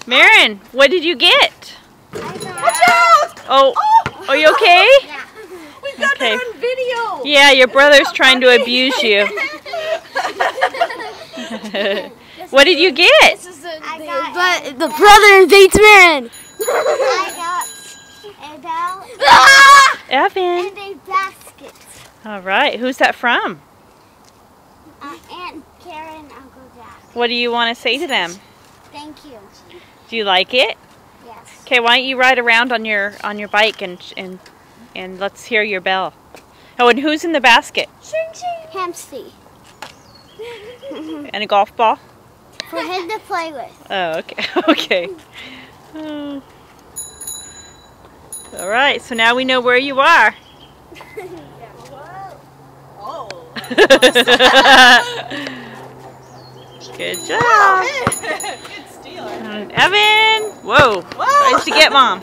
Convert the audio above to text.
Marin, what did you get? Watch out! Oh, are you okay? Yeah. We've got that on video. Yeah, your brother's trying to abuse you. What did you get? But the brother invades Marin. I got a bell Evan. and a basket. All right, who's that from? Aunt Karen, Uncle Jack. What do you want to say to them? Thank you. Do you like it? Yes. Okay, why don't you ride around on your bike and let's hear your bell. Oh, and who's in the basket? Hamsty. And a golf ball? For him to play with. Oh, okay. Okay. Oh. All right, so now we know where you are. Oh. Good job. Good stealer. Evan! Whoa! Nice to get Mom.